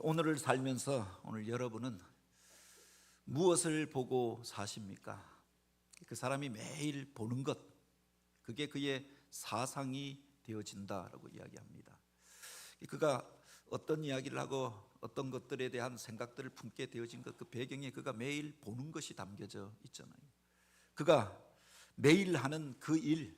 오늘을 살면서 오늘 여러분은 무엇을 보고 사십니까? 그 사람이 매일 보는 것, 그게 그의 사상이 되어진다라고 이야기합니다. 그가 어떤 이야기를 하고 어떤 것들에 대한 생각들을 품게 되어진 것, 그 배경에 그가 매일 보는 것이 담겨져 있잖아요. 그가 매일 하는 그 일이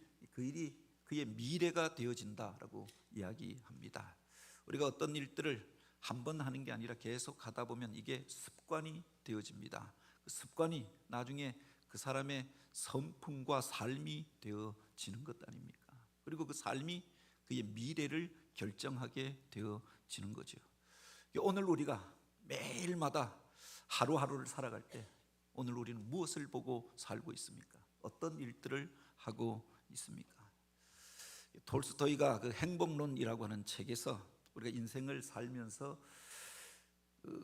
그의 미래가 되어진다라고 이야기합니다. 우리가 어떤 일들을 한 번 하는 게 아니라 계속 하다 보면 이게 습관이 되어집니다. 그 습관이 나중에 그 사람의 성품과 삶이 되어지는 것 아닙니까? 그리고 그 삶이 그의 미래를 결정하게 되어지는 거죠. 오늘 우리가 매일마다 하루하루를 살아갈 때 오늘 우리는 무엇을 보고 살고 있습니까? 어떤 일들을 하고 있습니까? 톨스토이가 그 행복론이라고 하는 책에서 우리가 인생을 살면서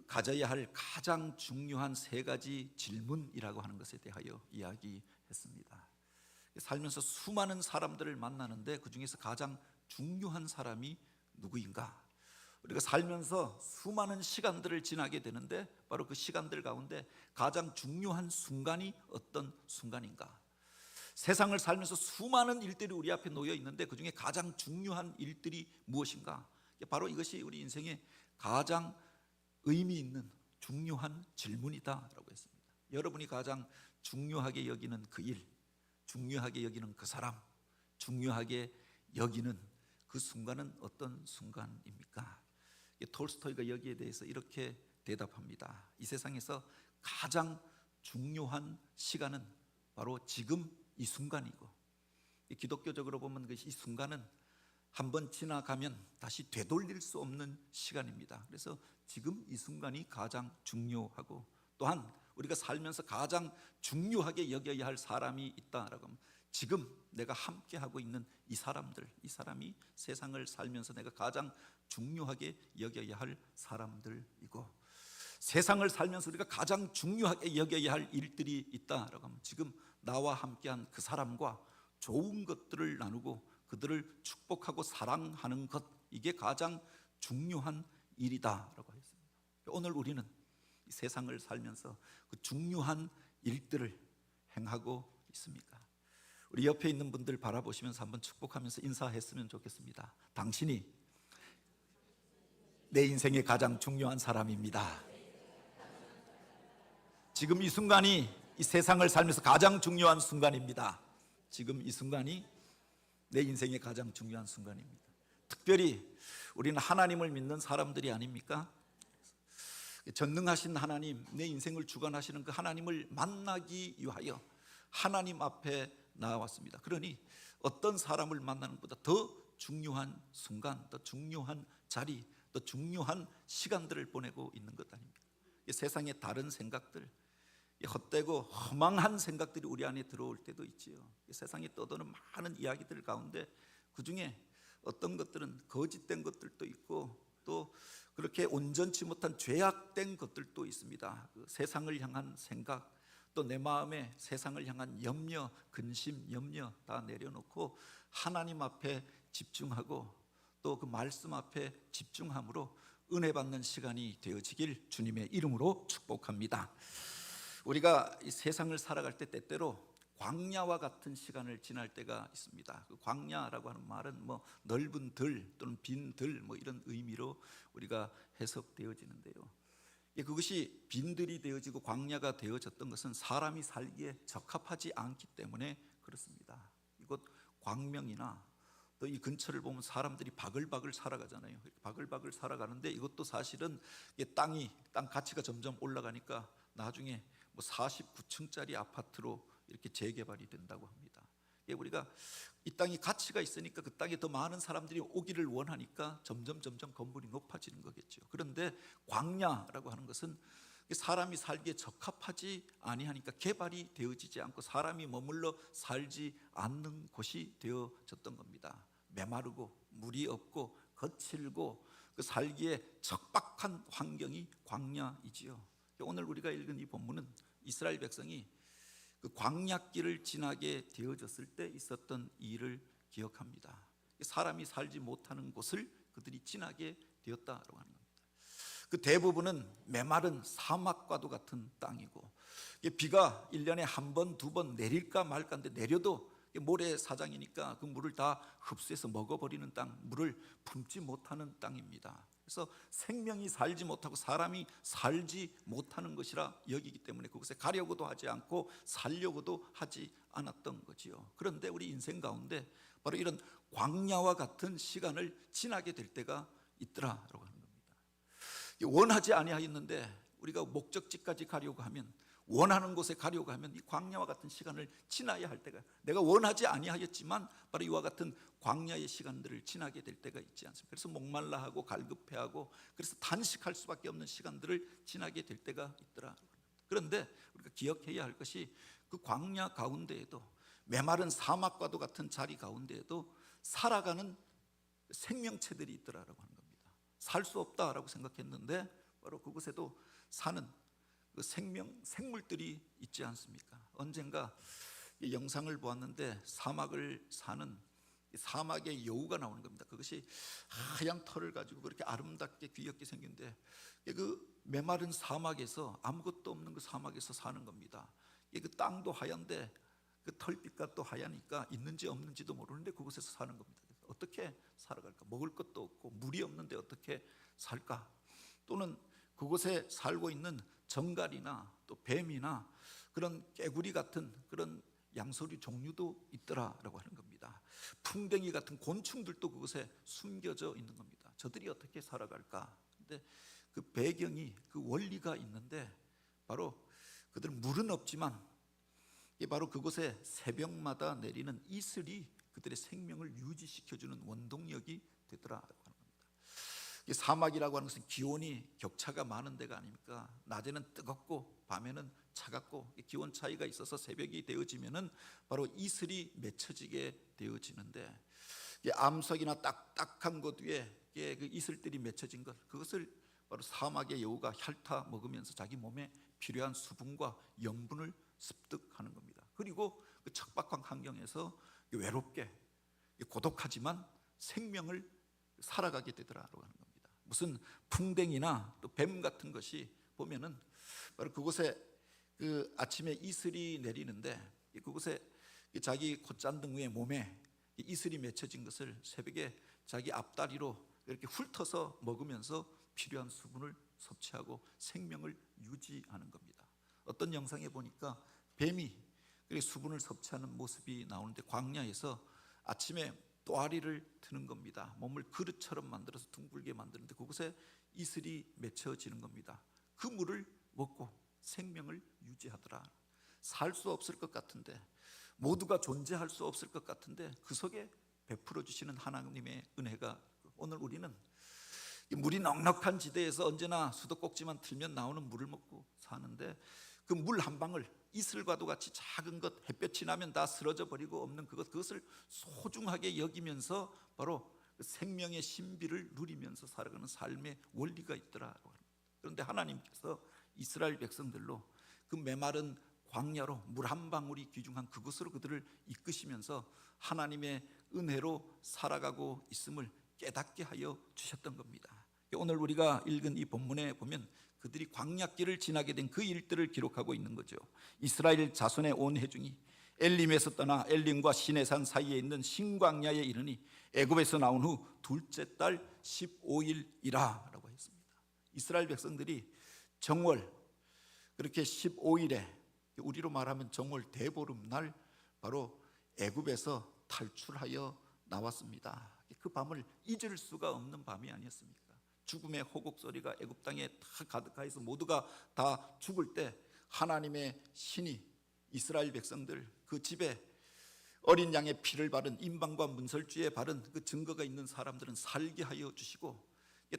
가져야 할 가장 중요한 세 가지 질문이라고 하는 것에 대하여 이야기했습니다. 살면서 수많은 사람들을 만나는데 그 중에서 가장 중요한 사람이 누구인가? 우리가 살면서 수많은 시간들을 지나게 되는데 바로 그 시간들 가운데 가장 중요한 순간이 어떤 순간인가? 세상을 살면서 수많은 일들이 우리 앞에 놓여 있는데 그 중에 가장 중요한 일들이 무엇인가? 바로 이것이 우리 인생의 가장 의미 있는 중요한 질문이다라고 했습니다. 여러분이 가장 중요하게 여기는 그 일, 중요하게 여기는 그 사람, 중요하게 여기는 그 순간은 어떤 순간입니까? 톨스토이가 여기에 대해서 이렇게 대답합니다. 이 세상에서 가장 중요한 시간은 바로 지금 이 순간이고, 기독교적으로 보면 이 순간은 한번 지나가면 다시 되돌릴 수 없는 시간입니다. 그래서 지금 이 순간이 가장 중요하고, 또한 우리가 살면서 가장 중요하게 여겨야 할 사람이 있다라고 하면 지금 내가 함께 하고 있는 이 사람들, 이 사람이 세상을 살면서 내가 가장 중요하게 여겨야 할 사람들이고, 세상을 살면서 우리가 가장 중요하게 여겨야 할 일들이 있다라고 하면 지금 나와 함께한 그 사람과 좋은 것들을 나누고 그들을 축복하고 사랑하는 것, 이게 가장 중요한 일이다라고 했습니다. 오늘 우리는 이 세상을 살면서 그 중요한 일들을 행하고 있습니까? 우리 옆에 있는 분들 바라보시면서 한번 축복하면서 인사했으면 좋겠습니다. 당신이 내 인생의 가장 중요한 사람입니다. 지금 이 순간이 이 세상을 살면서 가장 중요한 순간입니다. 지금 이 순간이 내 인생의 가장 중요한 순간입니다. 특별히 우리는 하나님을 믿는 사람들이 아닙니까? 전능하신 하나님, 내 인생을 주관하시는 그 하나님을 만나기 위하여 하나님 앞에 나왔습니다. 그러니 어떤 사람을 만나는 것보다 더 중요한 순간, 더 중요한 자리, 더 중요한 시간들을 보내고 있는 것 아닙니까? 세상의 다른 생각들, 헛되고 허망한 생각들이 우리 안에 들어올 때도 있지요. 세상에 떠도는 많은 이야기들 가운데 그 중에 어떤 것들은 거짓된 것들도 있고 또 그렇게 온전치 못한 죄악된 것들도 있습니다. 그 세상을 향한 생각, 또 내 마음에 세상을 향한 염려, 근심, 염려 다 내려놓고 하나님 앞에 집중하고 또 그 말씀 앞에 집중함으로 은혜 받는 시간이 되어지길 주님의 이름으로 축복합니다. 우리가 이 세상을 살아갈 때 때때로 광야와 같은 시간을 지날 때가 있습니다. 그 광야라고 하는 말은 뭐 넓은 들 또는 빈 들 뭐 이런 의미로 우리가 해석되어지는데요. 그것이 빈들이 되어지고 광야가 되어졌던 것은 사람이 살기에 적합하지 않기 때문에 그렇습니다. 이곳 광명이나 또 이 근처를 보면 사람들이 바글바글 살아가잖아요. 바글바글 살아가는데 이것도 사실은 땅 가치가 점점 올라가니까 나중에 뭐 49층짜리 아파트로 이렇게 재개발이 된다고 합니다. 우리가 이 땅이 가치가 있으니까 그 땅에 더 많은 사람들이 오기를 원하니까 점점 건물이 높아지는 거겠죠. 그런데 광야라고 하는 것은 사람이 살기에 적합하지 아니하니까 개발이 되어지지 않고 사람이 머물러 살지 않는 곳이 되어졌던 겁니다. 메마르고 물이 없고 거칠고 그 살기에 적박한 환경이 광야이지요. 오늘 우리가 읽은 이 본문은 이스라엘 백성이 그 광야길을 지나게 되어졌을 때 있었던 일을 기억합니다. 사람이 살지 못하는 곳을 그들이 지나게 되었다라고 하는 겁니다. 그 대부분은 메마른 사막과도 같은 땅이고, 비가 1년에 한 번, 두 번 내릴까 말까인데 내려도 모래사장이니까 그 물을 다 흡수해서 먹어버리는 땅, 물을 품지 못하는 땅입니다. 그래서 생명이 살지 못하고 사람이 살지 못하는 것이라 여기기 때문에 그곳에 가려고도 하지 않고 살려고도 하지 않았던 거지요. 그런데 우리 인생 가운데 바로 이런 광야와 같은 시간을 지나게 될 때가 있더라라고 하는 겁니다. 원하지 아니하였는데 우리가 목적지까지 가려고 하면, 원하는 곳에 가려고 하면 이 광야와 같은 시간을 지나야 할 때가, 내가 원하지 아니하였지만 바로 이와 같은 광야의 시간들을 지나게 될 때가 있지 않습니까? 그래서 목말라하고 갈급해하고 그래서 단식할 수밖에 없는 시간들을 지나게 될 때가 있더라. 그런데 우리가 기억해야 할 것이 그 광야 가운데에도, 메마른 사막과도 같은 자리 가운데에도 살아가는 생명체들이 있더라라고 하는 겁니다. 살 수 없다라고 생각했는데 바로 그곳에도 사는 그 생물들이 있지 않습니까? 언젠가 이 영상을 보았는데 사막을 사는 사막의 여우가 나오는 겁니다. 그것이 하얀 털을 가지고 그렇게 아름답게 귀엽게 생긴데, 그 메마른 사막에서, 아무것도 없는 그 사막에서 사는 겁니다. 그 땅도 하얀데 그 털빛과 또 하얘니까 있는지 없는지도 모르는데 그곳에서 사는 겁니다. 어떻게 살아갈까? 먹을 것도 없고 물이 없는데 어떻게 살까? 또는 그곳에 살고 있는 정갈이나 또 뱀이나 그런 깨구리 같은 그런 양서류 종류도 있더라라고 하는 겁니다. 풍뎅이 같은 곤충들도 그곳에 숨겨져 있는 겁니다. 저들이 어떻게 살아갈까? 근데 그 배경이, 그 원리가 있는데 바로 그들은 물은 없지만 바로 그곳에 새벽마다 내리는 이슬이 그들의 생명을 유지시켜주는 원동력이 되더라라고 하는 겁니다. 사막이라고 하는 것은 기온이 격차가 많은 데가 아닙니까? 낮에는 뜨겁고 밤에는 차갑고 기온 차이가 있어서 새벽이 되어지면은 바로 이슬이 맺혀지게 되어지는데, 암석이나 딱딱한 곳 위에 그 이슬들이 맺혀진 것, 그것을 바로 사막의 여우가 핥아 먹으면서 자기 몸에 필요한 수분과 영분을 습득하는 겁니다. 그리고 그 척박한 환경에서 외롭게 고독하지만 생명을 살아가게 되더라라고 하는 겁니다. 무슨 풍뎅이나 또 뱀 같은 것이 보면은 바로 그곳에 그 아침에 이슬이 내리는데 그곳에 자기 콧잔등 위에 몸에 이슬이 맺혀진 것을 새벽에 자기 앞다리로 이렇게 훑어서 먹으면서 필요한 수분을 섭취하고 생명을 유지하는 겁니다. 어떤 영상에 보니까 뱀이 수분을 섭취하는 모습이 나오는데, 광야에서 아침에 또아리를 트는 겁니다. 몸을 그릇처럼 만들어서 둥글게 만드는데 그곳에 이슬이 맺혀지는 겁니다. 그 물을 먹고 생명을 유지하더라. 살 수 없을 것 같은데, 모두가 존재할 수 없을 것 같은데 그 속에 베풀어 주시는 하나님의 은혜가, 오늘 우리는 물이 넉넉한 지대에서 언제나 수도꼭지만 틀면 나오는 물을 먹고 사는데, 그 물 한 방울, 이슬과도 같이 작은 것, 햇볕이 나면 다 쓰러져 버리고 없는 그것을 소중하게 여기면서 바로 생명의 신비를 누리면서 살아가는 삶의 원리가 있더라. 그런데 하나님께서 이스라엘 백성들로 그 메마른 광야로 물 한 방울이 귀중한 그곳으로 그들을 이끄시면서 하나님의 은혜로 살아가고 있음을 깨닫게 하여 주셨던 겁니다. 오늘 우리가 읽은 이 본문에 보면 그들이 광야길을 지나게 된 그 일들을 기록하고 있는 거죠. 이스라엘 자손의 온 회중이 엘림에서 떠나 엘림과 시내산 사이에 있는 신광야에 이르니 애굽에서 나온 후 둘째 달 15일이라 라고 했습니다. 이스라엘 백성들이 정월, 그렇게 15일에, 우리로 말하면 정월 대보름날 바로 애굽에서 탈출하여 나왔습니다. 그 밤을 잊을 수가 없는 밤이 아니었습니까? 죽음의 호곡 소리가 애굽 땅에 다 가득하여서 모두가 다 죽을 때 하나님의 신이 이스라엘 백성들 그 집에 어린 양의 피를 바른, 임방과 문설주에 바른 그 증거가 있는 사람들은 살게 하여 주시고,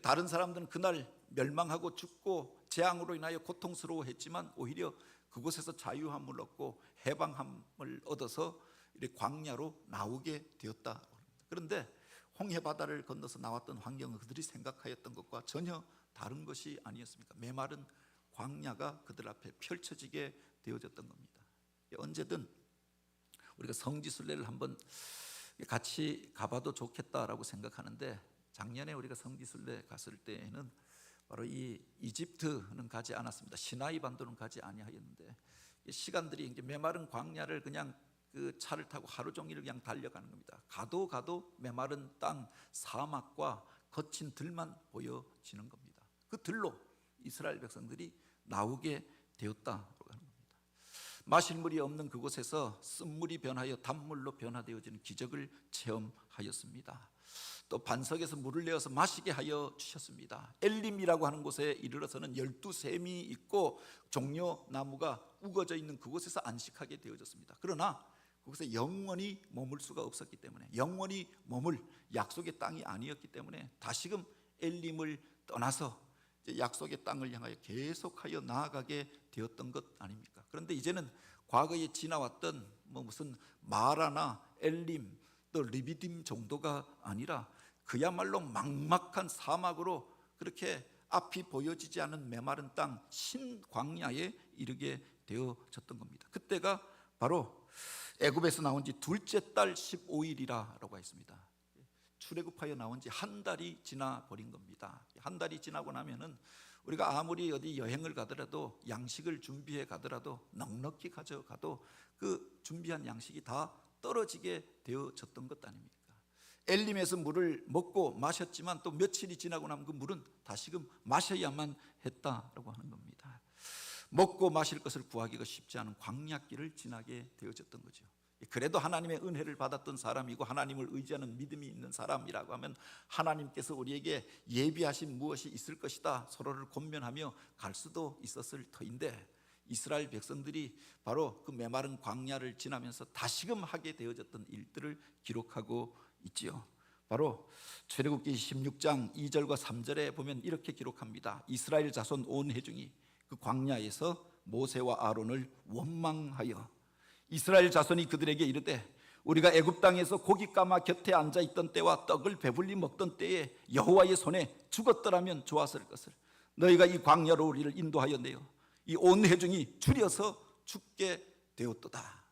다른 사람들은 그날 멸망하고 죽고 재앙으로 인하여 고통스러워했지만 오히려 그곳에서 자유함을 얻고 해방함을 얻어서 광야로 나오게 되었다. 그런데 홍해바다를 건너서 나왔던 환경은 그들이 생각하였던 것과 전혀 다른 것이 아니었습니까? 메마른 광야가 그들 앞에 펼쳐지게 되어졌던 겁니다. 언제든 우리가 성지순례를 한번 같이 가봐도 좋겠다라고 생각하는데, 작년에 우리가 성지순례 갔을 때에는 바로 이 이집트는 가지 않았습니다. 시나이 반도는 가지 아니하였는데 시간들이 이제 메마른 광야를 그냥 그 차를 타고 하루 종일 그냥 달려가는 겁니다. 가도 메마른 땅, 사막과 거친 들만 보여지는 겁니다. 그 들로 이스라엘 백성들이 나오게 되었다고 하는 겁니다. 마실 물이 없는 그곳에서 쓴물이 변하여 단물로 변화되어지는 기적을 체험하였습니다. 또 반석에서 물을 내어서 마시게 하여 주셨습니다. 엘림이라고 하는 곳에 이르러서는 12샘이 있고 종려나무가 우거져 있는 그곳에서 안식하게 되어졌습니다. 그러나 거기서 영원히 머물 수가 없었기 때문에, 영원히 머물 약속의 땅이 아니었기 때문에 다시금 엘림을 떠나서 이제 약속의 땅을 향하여 계속하여 나아가게 되었던 것 아닙니까? 그런데 이제는 과거에 지나왔던 무슨 마라나 엘림 또 리비딤 정도가 아니라 그야말로 막막한 사막으로 그렇게 앞이 보여지지 않은 메마른 땅 신광야에 이르게 되어졌던 겁니다. 그때가 바로 애굽에서 나온 지 둘째 달 15일이라고 했습니다. 출애굽하여 나온 지 한 달이 지나 버린 겁니다. 한 달이 지나고 나면은 우리가 아무리 어디 여행을 가더라도 양식을 준비해 가더라도 넉넉히 가져가도 그 준비한 양식이 다 떨어지게 되어졌던 것 아닙니까? 엘림에서 물을 먹고 마셨지만 또 며칠이 지나고 나면 그 물은 다시금 마셔야만 했다라고 하는 겁니다. 먹고 마실 것을 구하기가 쉽지 않은 광야길을 지나게 되어졌던 거죠. 그래도 하나님의 은혜를 받았던 사람이고 하나님을 의지하는 믿음이 있는 사람이라고 하면 하나님께서 우리에게 예비하신 무엇이 있을 것이다 서로를 권면하며 갈 수도 있었을 터인데, 이스라엘 백성들이 바로 그 메마른 광야를 지나면서 다시금 하게 되어졌던 일들을 기록하고 있지요. 바로 출애굽기 16장 2절과 3절에 보면 이렇게 기록합니다. 이스라엘 자손 온 회중이 그 광야에서 모세와 아론을 원망하여 이스라엘 자손이 그들에게 이르되 우리가 애굽 땅에서 고기 까마 곁에 앉아 있던 때와 떡을 배불리 먹던 때에 여호와의 손에 죽었더라면 좋았을 것을 너희가 이 광야로 우리를 인도하여 내어 이 온 회중이 줄여서 죽게 되었도다.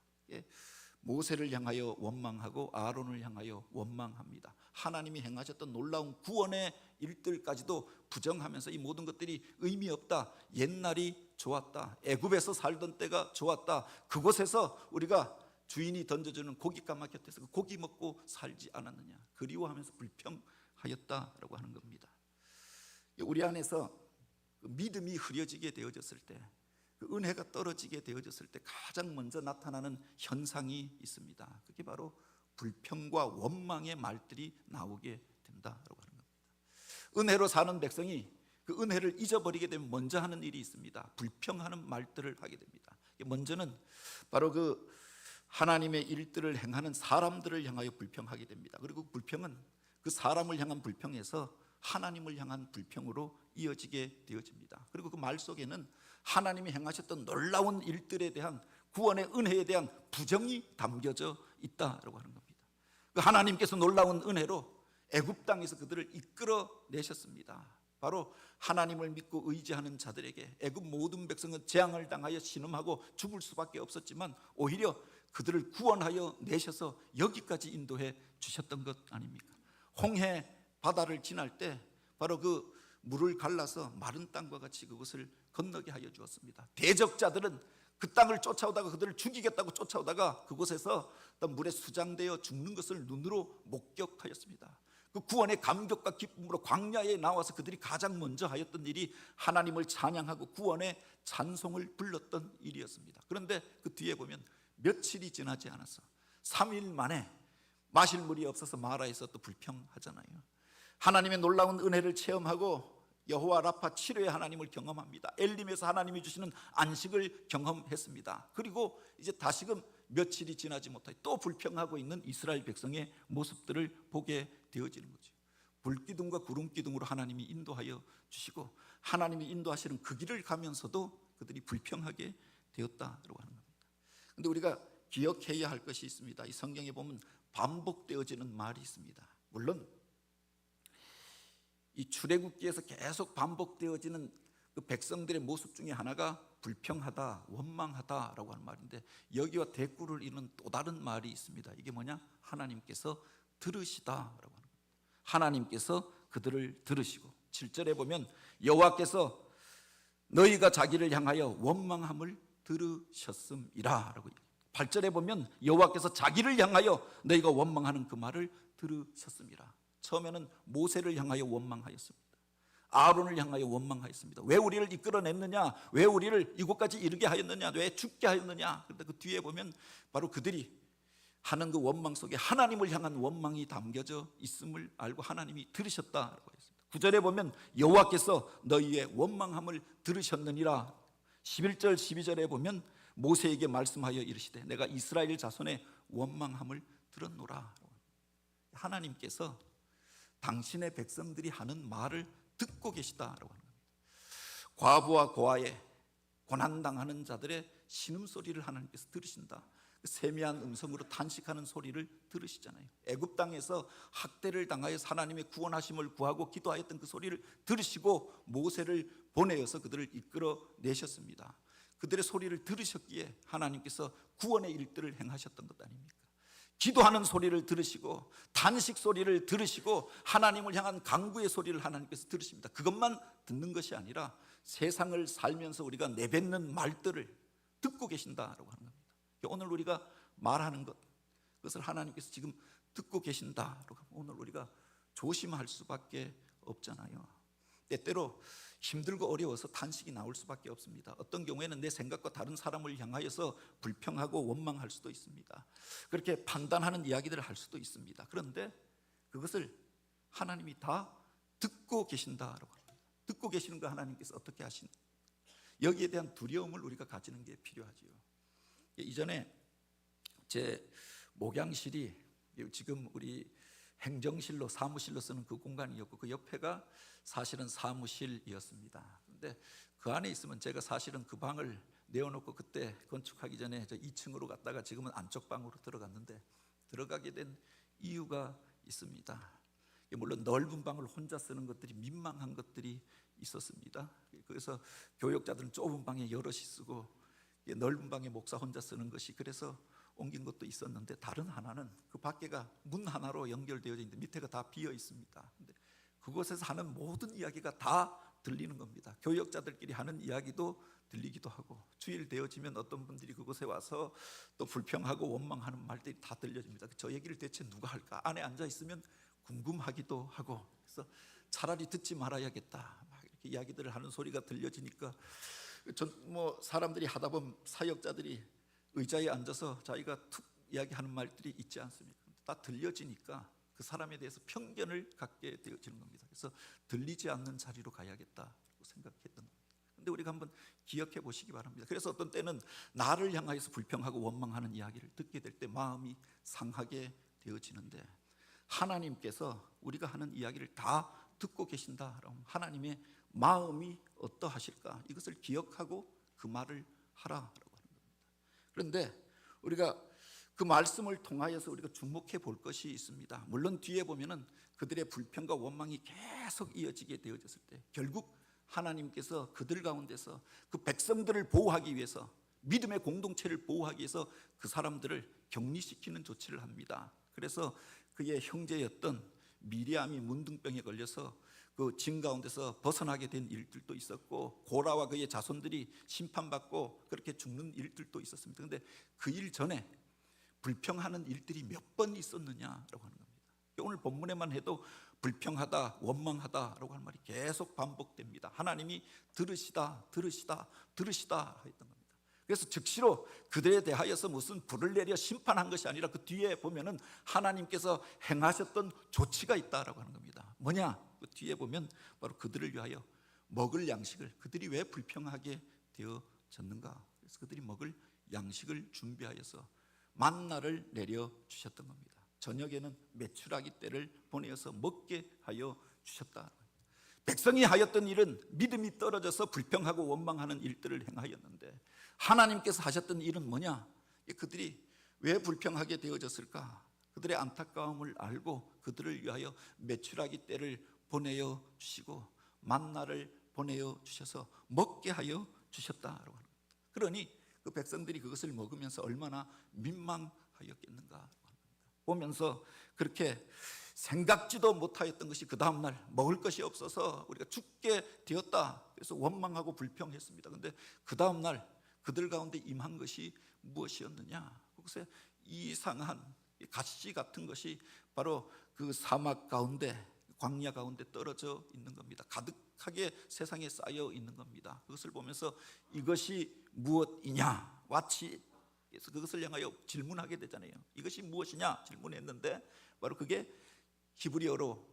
모세를 향하여 원망하고 아론을 향하여 원망합니다. 하나님이 행하셨던 놀라운 구원의 일들까지도 부정하면서 이 모든 것들이 의미 없다, 옛날이 좋았다, 애굽에서 살던 때가 좋았다, 그곳에서 우리가 주인이 던져주는 고깃가마 곁에서 그 고기 먹고 살지 않았느냐, 그리워하면서 불평하였다라고 하는 겁니다. 우리 안에서 믿음이 흐려지게 되어졌을 때, 그 은혜가 떨어지게 되어졌을 때 가장 먼저 나타나는 현상이 있습니다. 그게 바로 불평과 원망의 말들이 나오게 된다라고 하는 겁니다. 은혜로 사는 백성이 그 은혜를 잊어버리게 되면 먼저 하는 일이 있습니다. 불평하는 말들을 하게 됩니다. 먼저는 바로 그 하나님의 일들을 행하는 사람들을 향하여 불평하게 됩니다. 그리고 불평은 그 사람을 향한 불평에서 하나님을 향한 불평으로 이어지게 되어집니다. 그리고 그 말 속에는 하나님이 행하셨던 놀라운 일들에 대한 구원의 은혜에 대한 부정이 담겨져 있다라고 하는 겁니다. 그 하나님께서 놀라운 은혜로 애굽 땅에서 그들을 이끌어 내셨습니다. 바로 하나님을 믿고 의지하는 자들에게 애굽 모든 백성은 재앙을 당하여 신음하고 죽을 수밖에 없었지만 오히려 그들을 구원하여 내셔서 여기까지 인도해 주셨던 것 아닙니까? 홍해 바다를 지날 때 바로 그 물을 갈라서 마른 땅과 같이 그것을 건너게 하여 주었습니다. 대적자들은 그 땅을 쫓아오다가 그들을 죽이겠다고 쫓아오다가 그곳에서 물에 수장되어 죽는 것을 눈으로 목격하였습니다. 그 구원의 감격과 기쁨으로 광야에 나와서 그들이 가장 먼저 하였던 일이 하나님을 찬양하고 구원의 찬송을 불렀던 일이었습니다. 그런데 그 뒤에 보면 며칠이 지나지 않아서 3일 만에 마실 물이 없어서 마라에서 또 불평하잖아요. 하나님의 놀라운 은혜를 체험하고 여호와 라파 치료의 하나님을 경험합니다. 엘림에서 하나님이 주시는 안식을 경험했습니다. 그리고 이제 다시금 며칠이 지나지 못하여 또 불평하고 있는 이스라엘 백성의 모습들을 보게 되어지는 거죠. 불기둥과 구름기둥으로 하나님이 인도하여 주시고 하나님이 인도하시는 그 길을 가면서도 그들이 불평하게 되었다라고 하는 겁니다. 그런데 우리가 기억해야 할 것이 있습니다. 이 성경에 보면 반복되어지는 말이 있습니다. 물론 이 출애굽기에서 계속 반복되어지는 그 백성들의 모습 중에 하나가 불평하다, 원망하다라고 하는 말인데 여기와 대꾸를 이루는 또 다른 말이 있습니다. 이게 뭐냐? 하나님께서 들으시다라고 하는 겁니다. 하나님께서 그들을 들으시고 7절에 보면 여호와께서 너희가 자기를 향하여 원망함을 들으셨음이라 라고 8절에 보면 여호와께서 자기를 향하여 너희가 원망하는 그 말을 들으셨음이라. 처음에는 모세를 향하여 원망하였습니다. 아론을 향하여 원망하였습니다. 왜 우리를 이끌어냈느냐, 왜 우리를 이곳까지 이르게 하였느냐, 왜 죽게 하였느냐. 그런데 그 뒤에 보면 바로 그들이 하는 그 원망 속에 하나님을 향한 원망이 담겨져 있음을 알고 하나님이 들으셨다라고 했습니다. 9절에 보면 여호와께서 너희의 원망함을 들으셨느니라. 11절 12절에 보면 모세에게 말씀하여 이르시되 내가 이스라엘 자손의 원망함을 들었노라. 하나님께서 당신의 백성들이 하는 말을 듣고 계시다라고 하는 겁니다. 과부와 고아에 고난당하는 자들의 신음소리를 하나님께서 들으신다. 세미한 음성으로 탄식하는 소리를 들으시잖아요. 애굽 땅에서 학대를 당하여 하나님의 구원하심을 구하고 기도하였던 그 소리를 들으시고 모세를 보내어서 그들을 이끌어 내셨습니다. 그들의 소리를 들으셨기에 하나님께서 구원의 일들을 행하셨던 것 아닙니까? 기도하는 소리를 들으시고 탄식 소리를 들으시고 하나님을 향한 간구의 소리를 하나님께서 들으십니다. 그것만 듣는 것이 아니라 세상을 살면서 우리가 내뱉는 말들을 듣고 계신다라고 하는 겁니다. 오늘 우리가 말하는 것, 그것을 하나님께서 지금 듣고 계신다라고 하면 오늘 우리가 조심할 수밖에 없잖아요. 때때로 힘들고 어려워서 탄식이 나올 수밖에 없습니다. 어떤 경우에는 내 생각과 다른 사람을 향하여서 불평하고 원망할 수도 있습니다. 그렇게 판단하는 이야기들을 할 수도 있습니다. 그런데 그것을 하나님이 다 듣고 계신다라고 합니다. 듣고 계시는 거 하나님께서 어떻게 하시는, 여기에 대한 두려움을 우리가 가지는 게 필요하지요. 이전에 제 목양실이 지금 우리 행정실로 사무실로 쓰는 그 공간이었고 그 옆에가 사실은 사무실이었습니다. 그런데 그 안에 있으면 제가 사실은 그 방을 내어놓고 그때 건축하기 전에 저 2층으로 갔다가 지금은 안쪽 방으로 들어갔는데 들어가게 된 이유가 있습니다. 물론 넓은 방을 혼자 쓰는 것들이 민망한 것들이 있었습니다. 그래서 교역자들은 좁은 방에 여럿이 쓰고 넓은 방에 목사 혼자 쓰는 것이 그래서 옮긴 것도 있었는데, 다른 하나는 그 밖에가 문 하나로 연결되어 있는데 밑에가 다 비어 있습니다. 근데 그곳에서 하는 모든 이야기가 다 들리는 겁니다. 교역자들끼리 하는 이야기도 들리기도 하고 주일 되어지면 어떤 분들이 그곳에 와서 또 불평하고 원망하는 말들이 다 들려집니다. 저 얘기를 대체 누가 할까? 안에 앉아 있으면 궁금하기도 하고, 그래서 차라리 듣지 말아야겠다 막 이렇게 이야기들을 하는 소리가 들려지니까 사람들이 하다 보면 사역자들이 의자에 앉아서 자기가 툭 이야기하는 말들이 있지 않습니까? 다 들려지니까 그 사람에 대해서 편견을 갖게 되어지는 겁니다. 그래서 들리지 않는 자리로 가야겠다고 생각했던 겁니다. 그런데 우리가 한번 기억해 보시기 바랍니다. 그래서 어떤 때는 나를 향하여서 불평하고 원망하는 이야기를 듣게 될 때 마음이 상하게 되어지는데, 하나님께서 우리가 하는 이야기를 다 듣고 계신다. 그럼 하나님의 마음이 어떠하실까? 이것을 기억하고 그 말을 하라라고 하는 겁니다. 그런데 우리가 그 말씀을 통하여서 우리가 주목해 볼 것이 있습니다. 물론 뒤에 보면은 그들의 불평과 원망이 계속 이어지게 되어졌을 때 결국 하나님께서 그들 가운데서 그 백성들을 보호하기 위해서, 믿음의 공동체를 보호하기 위해서 그 사람들을 격리시키는 조치를 합니다. 그래서 그의 형제였던 미리암이 문둥병에 걸려서 그 진 가운데서 벗어나게 된 일들도 있었고, 고라와 그의 자손들이 심판받고 그렇게 죽는 일들도 있었습니다. 그런데 그 일 전에 불평하는 일들이 몇 번 있었느냐라고 하는 겁니다. 오늘 본문에만 해도 불평하다, 원망하다라고 하는 말이 계속 반복됩니다. 하나님이 들으시다, 들으시다, 들으시다 했던 겁니다. 그래서 즉시로 그들에 대하여서 무슨 불을 내려 심판한 것이 아니라 그 뒤에 보면은 하나님께서 행하셨던 조치가 있다라고 하는 겁니다. 뭐냐? 그 뒤에 보면 바로 그들을 위하여 먹을 양식을, 그들이 왜 불평하게 되어졌는가? 그래서 그들이 먹을 양식을 준비하여서 만나를 내려 주셨던 겁니다. 저녁에는 메추라기 떼를 보내어서 먹게 하여 주셨다. 백성이 하였던 일은 믿음이 떨어져서 불평하고 원망하는 일들을 행하였는데, 하나님께서 하셨던 일은 뭐냐? 그들이 왜 불평하게 되어졌을까? 그들의 안타까움을 알고 그들을 위하여 메추라기 떼를 보내어 주시고 만나를 보내어 주셔서 먹게 하여 주셨다라고 합니다. 그러니 그 백성들이 그것을 먹으면서 얼마나 민망하였겠는가. 보면서 그렇게 생각지도 못하였던 것이 그 다음날 먹을 것이 없어서 우리가 죽게 되었다, 그래서 원망하고 불평했습니다. 그런데 그 다음날 그들 가운데 임한 것이 무엇이었느냐? 그것에 이상한 가시 같은 것이 바로 그 사막 가운데, 광야 가운데 떨어져 있는 겁니다. 가득하게 세상에 쌓여 있는 겁니다. 그것을 보면서 이것이 무엇이냐? What's? 그래서 그것을 향하여 질문하게 되잖아요. 이것이 무엇이냐? 질문했는데 바로 그게 히브리어로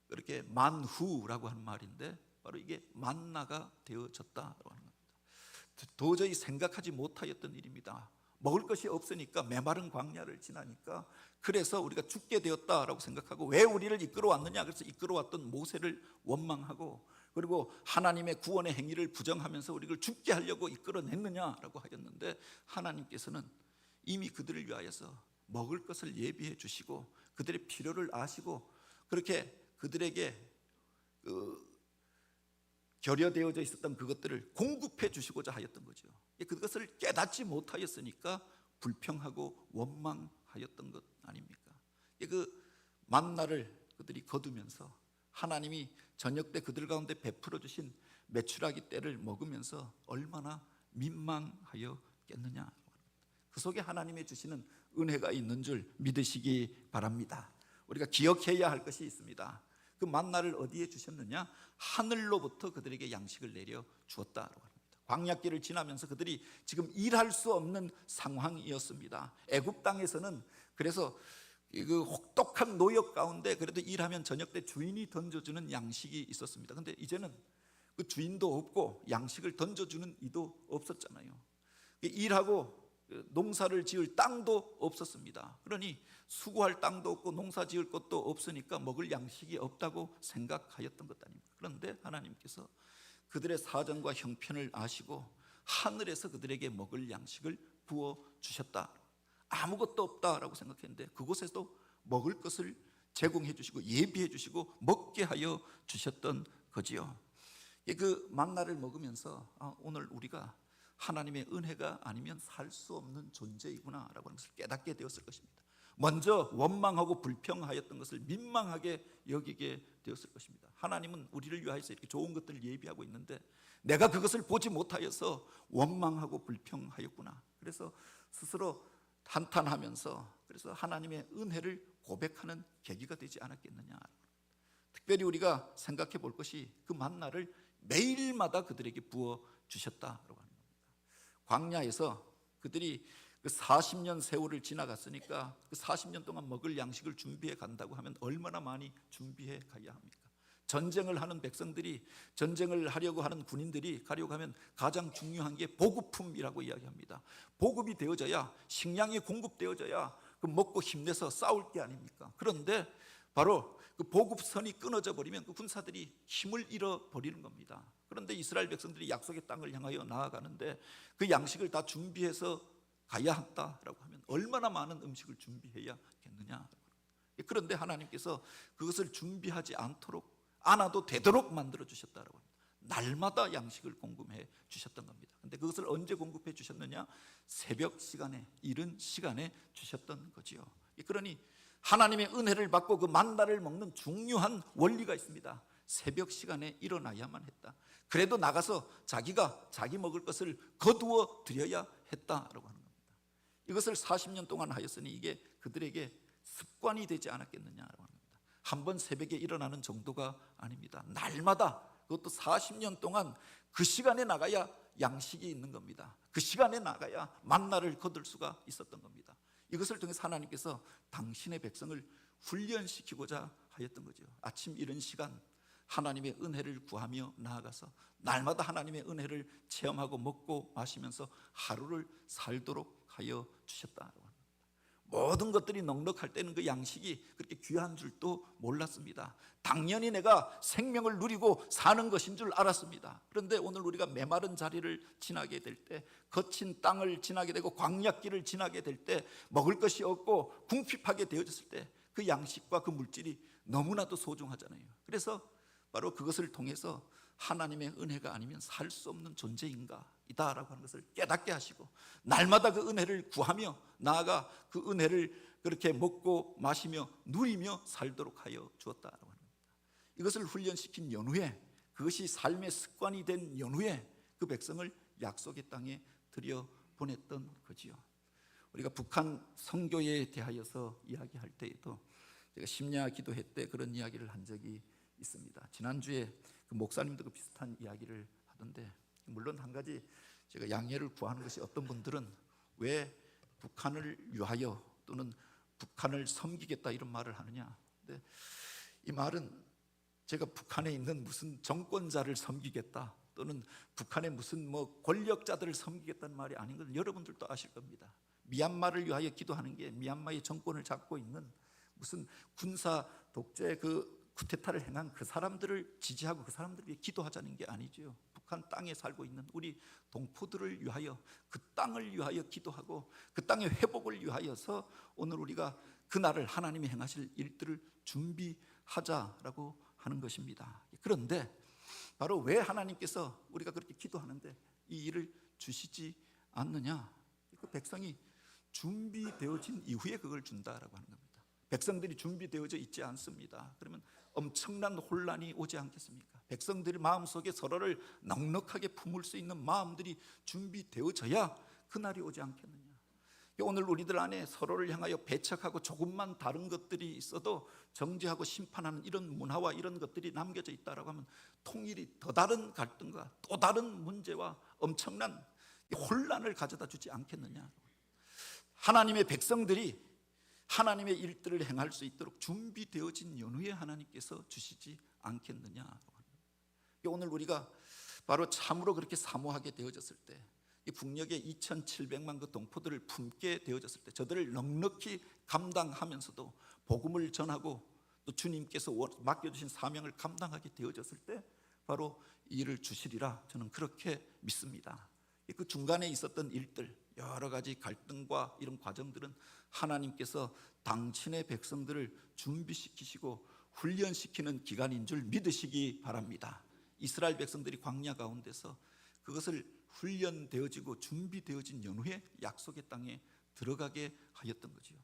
이렇게 만후라고 하는 말인데 바로 이게 만나가 되어졌다라고 하는 겁니다. 도저히 생각하지 못하였던 일입니다. 먹을 것이 없으니까, 메마른 광야를 지나니까, 그래서 우리가 죽게 되었다라고 생각하고, 왜 우리를 이끌어왔느냐, 그래서 이끌어왔던 모세를 원망하고, 그리고 하나님의 구원의 행위를 부정하면서 우리를 죽게 하려고 이끌어냈느냐라고 하였는데, 하나님께서는 이미 그들을 위하여서 먹을 것을 예비해 주시고 그들의 필요를 아시고 그렇게 그들에게 결여되어져 있었던 그것들을 공급해 주시고자 하였던 거죠. 그것을 깨닫지 못하였으니까 불평하고 원망하였던 것 아닙니까? 그 만나를 그들이 거두면서 하나님이 저녁 때 그들 가운데 베풀어 주신 메추라기 떼를 먹으면서 얼마나 민망하였겠느냐. 그 속에 하나님의 주시는 은혜가 있는 줄 믿으시기 바랍니다. 우리가 기억해야 할 것이 있습니다. 그 만나를 어디에 주셨느냐? 하늘로부터 그들에게 양식을 내려 주었다라고 합니다. 광야길을 지나면서 그들이 지금 일할 수 없는 상황이었습니다. 애굽 땅에서는 그래서 그 혹독한 노역 가운데 그래도 일하면 저녁 때 주인이 던져주는 양식이 있었습니다. 그런데 이제는 그 주인도 없고 양식을 던져주는 이도 없었잖아요. 일하고 농사를 지을 땅도 없었습니다. 그러니 수고할 땅도 없고 농사 지을 것도 없으니까 먹을 양식이 없다고 생각하였던 것 아닙니까? 그런데 하나님께서 그들의 사정과 형편을 아시고 하늘에서 그들에게 먹을 양식을 부어 주셨다. 아무것도 없다라고 생각했는데 그곳에도 먹을 것을 제공해 주시고 예비해 주시고 먹게 하여 주셨던 거지요. 그 만나를 먹으면서 오늘 우리가 하나님의 은혜가 아니면 살 수 없는 존재이구나라고 하는 것을 깨닫게 되었을 것입니다. 먼저 원망하고 불평하였던 것을 민망하게 여기게 되었을 것입니다. 하나님은 우리를 위하여서 이렇게 좋은 것들을 예비하고 있는데 내가 그것을 보지 못하여서 원망하고 불평하였구나. 그래서 스스로 한탄하면서 그래서 하나님의 은혜를 고백하는 계기가 되지 않았겠느냐. 특별히 우리가 생각해 볼 것이 그 만나를 매일마다 그들에게 부어 주셨다라고 합니다. 광야에서 그들이 그 40년 세월을 지나갔으니까 그 40년 동안 먹을 양식을 준비해 간다고 하면 얼마나 많이 준비해 가야 합니까? 전쟁을 하는 백성들이, 전쟁을 하려고 하는 군인들이 가려고 하면 가장 중요한 게 보급품이라고 이야기합니다. 보급이 되어져야, 식량이 공급되어져야 그 먹고 힘내서 싸울 게 아닙니까? 그런데 바로 그 보급선이 끊어져 버리면 그 군사들이 힘을 잃어버리는 겁니다. 그런데 이스라엘 백성들이 약속의 땅을 향하여 나아가는데 그 양식을 다 준비해서 가야 한다라고 하면 얼마나 많은 음식을 준비해야겠느냐. 그런데 하나님께서 그것을 준비하지 않아도 되도록 만들어 주셨다라고 합니다. 날마다 양식을 공급해 주셨던 겁니다. 그런데 그것을 언제 공급해 주셨느냐? 새벽 시간에, 이른 시간에 주셨던 거지요. 그러니 하나님의 은혜를 받고 그 만나를 먹는 중요한 원리가 있습니다. 새벽 시간에 일어나야만 했다. 그래도 나가서 자기가 자기 먹을 것을 거두어 드려야 했다라고 하는 겁니다. 이것을 40년 동안 하였으니 이게 그들에게 습관이 되지 않았겠느냐라고 합니다. 한 번 새벽에 일어나는 정도가 아닙니다. 날마다, 그것도 40년 동안 그 시간에 나가야 양식이 있는 겁니다. 그 시간에 나가야 만나를 거둘 수가 있었던 겁니다. 이것을 통해서 하나님께서 당신의 백성을 훈련시키고자 하였던 거죠. 아침 이른 시간 하나님의 은혜를 구하며 나아가서 날마다 하나님의 은혜를 체험하고 먹고 마시면서 하루를 살도록 하여 주셨다고 합니다. 모든 것들이 넉넉할 때는 그 양식이 그렇게 귀한 줄도 몰랐습니다. 당연히 내가 생명을 누리고 사는 것인 줄 알았습니다. 그런데 오늘 우리가 메마른 자리를 지나게 될 때, 거친 땅을 지나게 되고 광야길을 지나게 될 때, 먹을 것이 없고 궁핍하게 되어졌을 때 그 양식과 그 물질이 너무나도 소중하잖아요. 그래서 바로 그것을 통해서 하나님의 은혜가 아니면 살 수 없는 존재인가 이다라고 하는 것을 깨닫게 하시고, 날마다 그 은혜를 구하며 나아가 그 은혜를 그렇게 먹고 마시며 누리며 살도록 하여 주었다라고 합니다. 이것을 훈련시킨 연후에, 그것이 삶의 습관이 된 연후에 그 백성을 약속의 땅에 들여보냈던 거지요. 우리가 북한 선교에 대하여서 이야기할 때에도 제가 심야 기도회 때 그런 이야기를 한 적이 있습니다. 지난주에 그 목사님도 그 비슷한 이야기를 하던데, 물론 한 가지 제가 양해를 구하는 것이, 어떤 분들은 왜 북한을 위하여 또는 북한을 섬기겠다 이런 말을 하느냐. 근데 이 말은 제가 북한에 있는 무슨 정권자를 섬기겠다 또는 북한의 무슨 권력자들을 섬기겠다는 말이 아닌 걸 여러분들도 아실 겁니다. 미얀마를 위하여 기도하는 게 미얀마의 정권을 잡고 있는 무슨 군사 독재 그 쿠데타를 행한 그 사람들을 지지하고 그 사람들을 위해 기도하자는 게 아니죠. 북한 땅에 살고 있는 우리 동포들을 위하여, 그 땅을 위하여 기도하고 그 땅의 회복을 위하여서 오늘 우리가 그날을 하나님이 행하실 일들을 준비하자라고 하는 것입니다. 그런데 바로 왜 하나님께서 우리가 그렇게 기도하는데 이 일을 주시지 않느냐? 그 백성이 준비되어진 이후에 그걸 준다라고 하는 겁니다. 백성들이 준비되어져 있지 않습니다. 그러면 엄청난 혼란이 오지 않겠습니까? 백성들의 마음속에 서로를 넉넉하게 품을 수 있는 마음들이 준비되어져야 그날이 오지 않겠느냐. 오늘 우리들 안에 서로를 향하여 배척하고 조금만 다른 것들이 있어도 정죄하고 심판하는 이런 문화와 이런 것들이 남겨져 있다라고 하면 통일이 더 다른 갈등과 또 다른 문제와 엄청난 혼란을 가져다 주지 않겠느냐. 하나님의 백성들이 하나님의 일들을 행할 수 있도록 준비되어진 연후에 하나님께서 주시지 않겠느냐. 오늘 우리가 바로 참으로 그렇게 사모하게 되어졌을 때, 이 북녘에 2,700만 그 동포들을 품게 되어졌을 때, 저들을 넉넉히 감당하면서도 복음을 전하고 또 주님께서 맡겨주신 사명을 감당하게 되어졌을 때 바로 이 일을 주시리라 저는 그렇게 믿습니다. 그 중간에 있었던 일들, 여러 가지 갈등과 이런 과정들은 하나님께서 당신의 백성들을 준비시키시고 훈련시키는 기간인 줄 믿으시기 바랍니다. 이스라엘 백성들이 광야 가운데서 그것을 훈련되어지고 준비되어진 연후에 약속의 땅에 들어가게 하였던 거죠.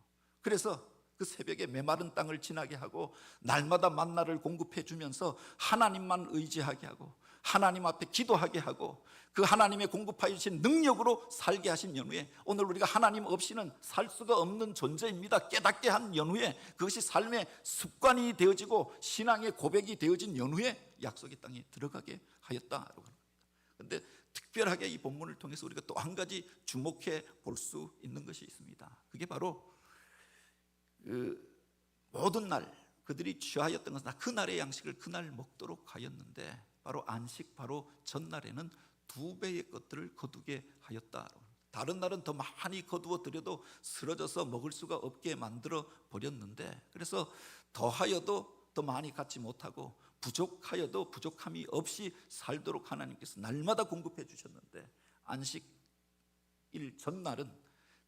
그래서 그 새벽에 메마른 땅을 지나게 하고 날마다 만나를 공급해 주면서 하나님만 의지하게 하고 하나님 앞에 기도하게 하고 그 하나님의 공급하여 주신 능력으로 살게 하신 연후에 오늘 우리가 하나님 없이는 살 수가 없는 존재입니다 깨닫게 한 연후에, 그것이 삶의 습관이 되어지고 신앙의 고백이 되어진 연후에 약속의 땅에 들어가게 하였다라고 합니다. 그런데 특별하게 이 본문을 통해서 우리가 또 한 가지 주목해 볼 수 있는 것이 있습니다. 그게 바로 모든 날 그들이 취하였던 것은 그날의 양식을 그날 먹도록 하였는데 바로 안식 바로 전날에는 2배의 것들을 거두게 하였다. 다른 날은 더 많이 거두어 드려도 쓰러져서 먹을 수가 없게 만들어 버렸는데, 그래서 더하여도 더 많이 갖지 못하고 부족하여도 부족함이 없이 살도록 하나님께서 날마다 공급해 주셨는데, 안식일 전날은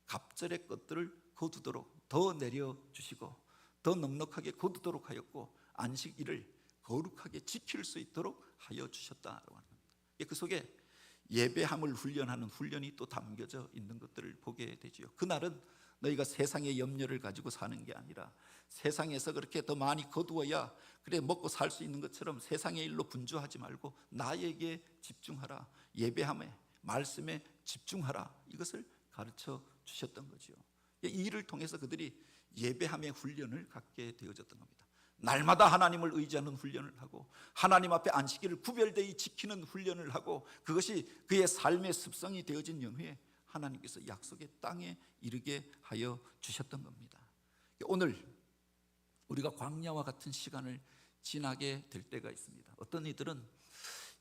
갑절의 것들을 거두도록 더 내려주시고 더 넉넉하게 거두도록 하였고 안식일을 거룩하게 지킬 수 있도록 하여 주셨다고 합니다. 그 속에 예배함을 훈련하는 훈련이 또 담겨져 있는 것들을 보게 되지요. 그날은 너희가 세상의 염려를 가지고 사는 게 아니라 세상에서 그렇게 더 많이 거두어야 그래 먹고 살 수 있는 것처럼 세상의 일로 분주하지 말고 나에게 집중하라, 예배함에 말씀에 집중하라, 이것을 가르쳐 주셨던 거죠. 이 일을 통해서 그들이 예배함의 훈련을 갖게 되어졌던 겁니다. 날마다 하나님을 의지하는 훈련을 하고 하나님 앞에 안식일을 구별되이 지키는 훈련을 하고 그것이 그의 삶의 습성이 되어진 연후에 하나님께서 약속의 땅에 이르게 하여 주셨던 겁니다. 오늘 우리가 광야와 같은 시간을 지나게 될 때가 있습니다. 어떤 이들은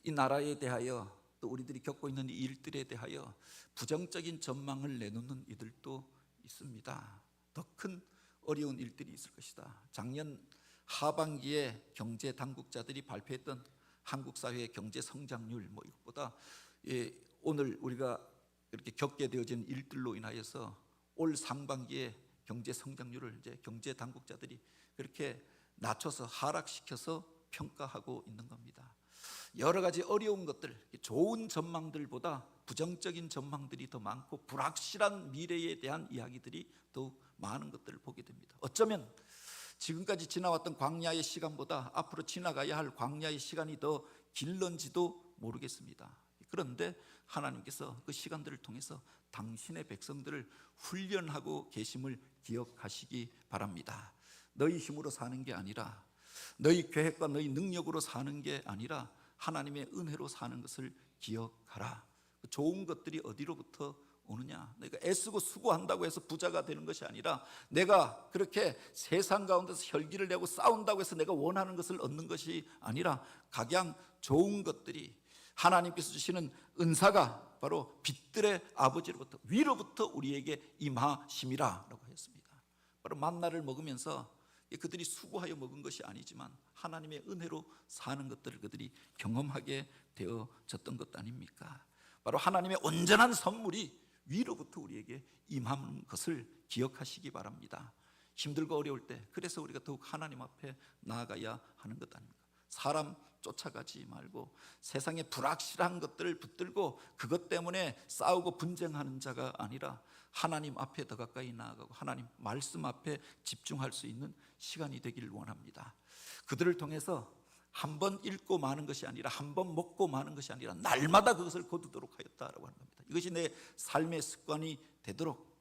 이 나라에 대하여 또 우리들이 겪고 있는 이 일들에 대하여 부정적인 전망을 내놓는 이들도 있습니다. 더 큰 어려운 일들이 있을 것이다. 작년 하반기에 경제 당국자들이 발표했던 한국 사회의 경제 성장률 이것보다 오늘 우리가 이렇게 겪게 되어진 일들로 인하여서 올 상반기에 경제 성장률을 이제 경제 당국자들이 그렇게 낮춰서 하락시켜서 평가하고 있는 겁니다. 여러 가지 어려운 것들, 좋은 전망들보다 부정적인 전망들이 더 많고 불확실한 미래에 대한 이야기들이 더욱 많은 것들을 보게 됩니다. 어쩌면 지금까지 지나왔던 광야의 시간보다 앞으로 지나가야 할 광야의 시간이 더 길런지도 모르겠습니다. 그런데 하나님께서 그 시간들을 통해서 당신의 백성들을 훈련하고 계심을 기억하시기 바랍니다. 너희 힘으로 사는 게 아니라, 너희 계획과 너희 능력으로 사는 게 아니라 하나님의 은혜로 사는 것을 기억하라. 좋은 것들이 어디로부터 오느냐? 내가 애쓰고 수고한다고 해서 부자가 되는 것이 아니라, 내가 그렇게 세상 가운데서 혈기를 내고 싸운다고 해서 내가 원하는 것을 얻는 것이 아니라, 각양 좋은 것들이 하나님께서 주시는 은사가 바로 빛들의 아버지로부터, 위로부터 우리에게 임하심이라고 했습니다. 바로 만나를 먹으면서 그들이 수고하여 먹은 것이 아니지만 하나님의 은혜로 사는 것들을 그들이 경험하게 되어졌던 것 아닙니까? 바로 하나님의 온전한 선물이 위로부터 우리에게 임하는 것을 기억하시기 바랍니다. 힘들고 어려울 때, 그래서 우리가 더욱 하나님 앞에 나아가야 하는 것 아닙니까? 사람 쫓아가지 말고 세상의 불확실한 것들을 붙들고 그것 때문에 싸우고 분쟁하는 자가 아니라 하나님 앞에 더 가까이 나아가고 하나님 말씀 앞에 집중할 수 있는 시간이 되기를 원합니다. 그들을 통해서 한 번 읽고 마는 것이 아니라, 한 번 먹고 마는 것이 아니라 날마다 그것을 거두도록 하였다라고 하는 겁니다. 이것이 내 삶의 습관이 되도록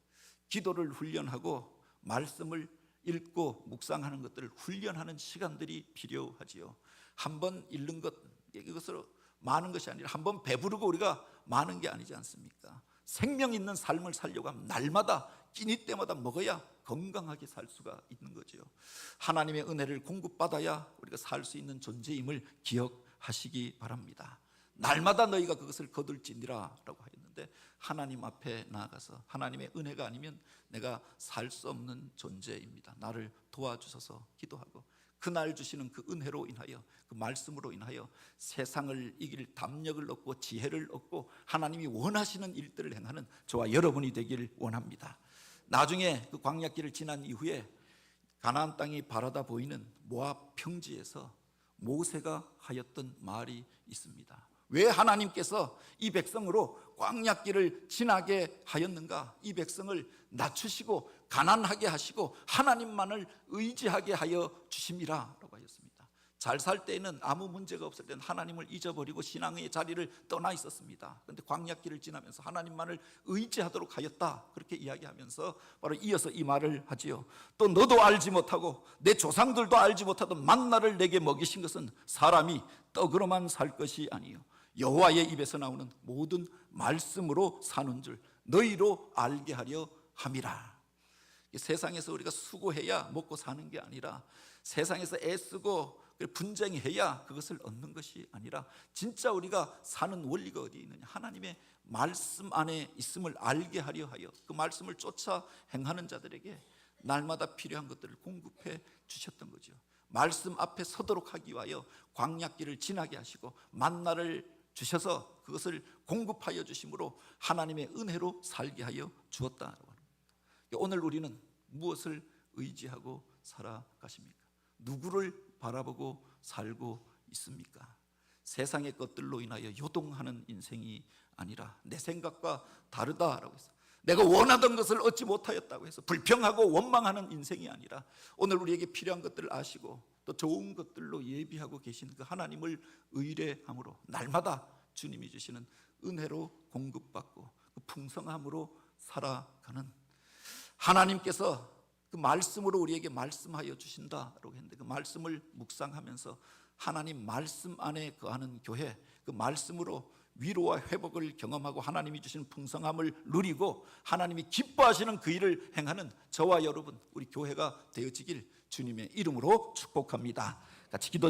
기도를 훈련하고 말씀을 읽고 묵상하는 것들을 훈련하는 시간들이 필요하지요. 한 번 읽는 것, 이것으로 많은 것이 아니라 한 번 배부르고 우리가 많은 게 아니지 않습니까? 생명 있는 삶을 살려고 하면 날마다 끼니 때마다 먹어야 건강하게 살 수가 있는 거죠. 하나님의 은혜를 공급받아야 우리가 살 수 있는 존재임을 기억하시기 바랍니다. 날마다 너희가 그것을 거둘지니라 라고 하였는데, 하나님 앞에 나아가서 하나님의 은혜가 아니면 내가 살 수 없는 존재입니다. 나를 도와주셔서 기도하고 그날 주시는 그 은혜로 인하여, 그 말씀으로 인하여 세상을 이길 담력을 얻고 지혜를 얻고 하나님이 원하시는 일들을 행하는 저와 여러분이 되기를 원합니다. 나중에 그 광야길을 지난 이후에 가나안 땅이 바라다 보이는 모압 평지에서 모세가 하였던 말이 있습니다. 왜 하나님께서 이 백성으로 광야길을 지나게 하였는가? 이 백성을 낮추시고 가난하게 하시고 하나님만을 의지하게 하여 주심이라고 하였습니다. 잘 살 때에는 아무 문제가 없을 때는 하나님을 잊어버리고 신앙의 자리를 떠나 있었습니다. 그런데 광야길을 지나면서 하나님만을 의지하도록 하였다, 그렇게 이야기하면서 바로 이어서 이 말을 하지요. 또 너도 알지 못하고 내 조상들도 알지 못하던 만나를 내게 먹이신 것은 사람이 떡으로만 살 것이 아니요 여호와의 입에서 나오는 모든 말씀으로 사는 줄 너희로 알게 하려 함이라. 세상에서 우리가 수고해야 먹고 사는 게 아니라, 세상에서 애쓰고 분쟁해야 그것을 얻는 것이 아니라, 진짜 우리가 사는 원리가 어디에 있느냐? 하나님의 말씀 안에 있음을 알게 하려 하여 그 말씀을 쫓아 행하는 자들에게 날마다 필요한 것들을 공급해 주셨던 거죠. 말씀 앞에 서도록 하기 위하여 광야길을 지나게 하시고 만나를 주셔서 그것을 공급하여 주심으로 하나님의 은혜로 살게 하여 주었다라고 합니다. 오늘 우리는 무엇을 의지하고 살아가십니까? 누구를 바라보고 살고 있습니까? 세상의 것들로 인하여 요동하는 인생이 아니라 내 생각과 다르다라고 해서 내가 원하던 것을 얻지 못하였다고 해서 불평하고 원망하는 인생이 아니라, 오늘 우리에게 필요한 것들을 아시고 또 좋은 것들로 예비하고 계신 그 하나님을 의뢰함으로 날마다 주님이 주시는 은혜로 공급받고 그 풍성함으로 살아가는, 하나님께서 그 말씀으로 우리에게 말씀하여 주신다라고 했는데, 그 말씀을 묵상하면서 하나님 말씀 안에 거하는 교회, 그 말씀으로 위로와 회복을 경험하고 하나님이 주신 풍성함을 누리고 하나님이 기뻐하시는 그 일을 행하는 저와 여러분, 우리 교회가 되어지길 주님의 이름으로 축복합니다. 같이 기도